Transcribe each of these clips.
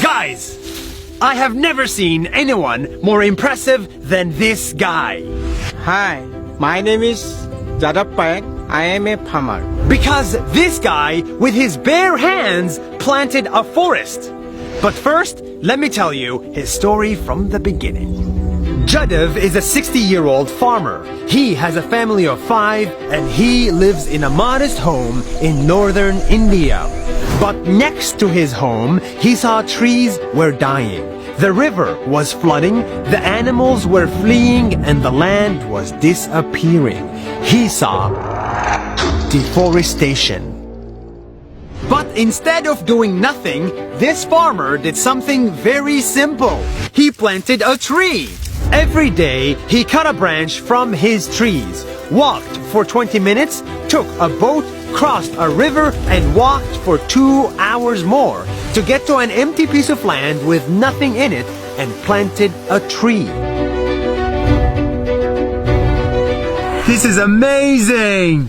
Guys, I have never seen anyone more impressive than this guy. Hi, my name is Jadav Payak. I am a farmer. Because this guy, with his bare hands, planted a forest. But first, let me tell you his story from the beginning. Jadav is a 60-year-old farmer. He has a family of 5 and he lives in a modest home in northern India. But next to his home, he saw trees were dying. The river was flooding, the animals were fleeing, and the land was disappearing. He saw deforestation. But instead of doing nothing, this farmer did something very simple. He planted a tree. Every day, he cut a branch from his trees, walked for 20 minutes, took a boat, crossed a river, and walked for 2 hours more to get to an empty piece of land with nothing in it and planted a tree. This is amazing!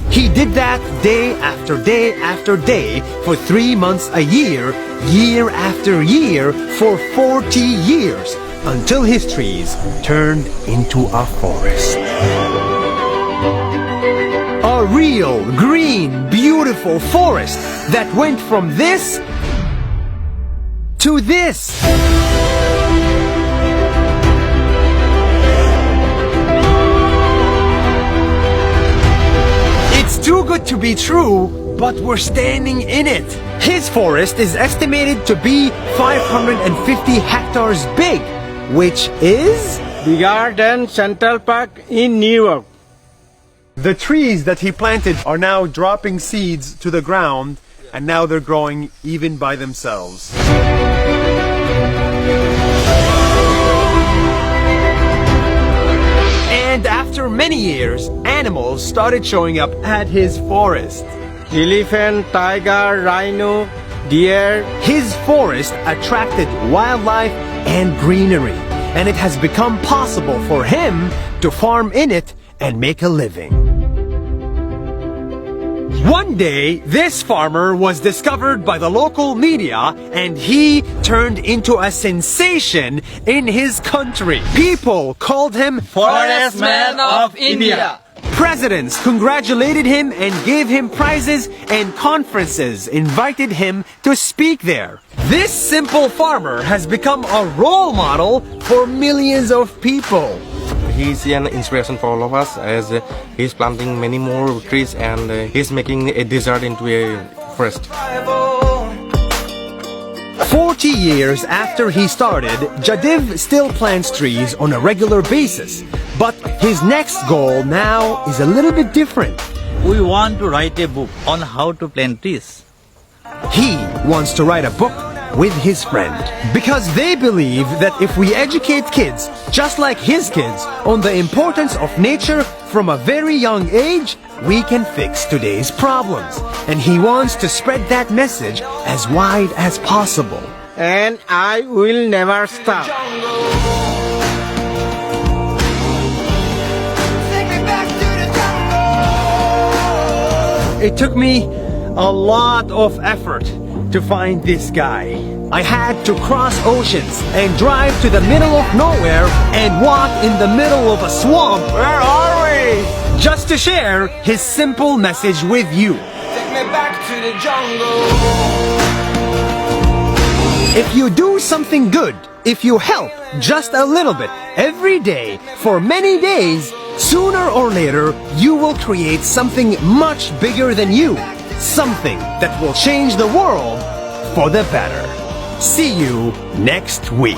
He did that day after day after day for 3 months a year, year after year, for 40 years, until his trees turned into a forest. A real, green, beautiful forest that went from this to this. It's too good to be true, but we're standing in it. His forest is estimated to be 550 hectares big, which is Bigger than Central Park in New York. the trees that he planted are now dropping seeds to the ground, and now they're growing even by themselves. And after many years, animals started showing up at his forest. Elephant, tiger, rhino, deer. His forest attracted wildlife and greenery, and it has become possible for him to farm in it and make a living. One day, this farmer was discovered by the local media and he turned into a sensation in his country. People called him Forest Man of India. Presidents congratulated him and gave him prizes, and conferences invited him to speak there. This simple farmer has become a role model for millions of people. He's an inspiration for all of us, as he's planting many more trees and he's making a desert into a forest. 40 years after he started, Jadav still plants trees on a regular basis. But his next goal now is a little bit different. We want to write a book on how to plant trees. He wants to write a book with his friend, because they believe that if we educate kids, just like his kids, on the importance of nature from a very young age, we can fix today's problems. And he wants to spread that message as wide as possible. And I will never stop. It took me a lot of effort to find this guy. I had to cross oceans and drive to the middle of nowhere and walk in the middle of a swamp. Where are we? Just to share his simple message with you. Take me back to the jungle. If you do something good, if you help just a little bit every day for many days, sooner or later you will create something much bigger than you. Something that will change the world for the better. See you next week.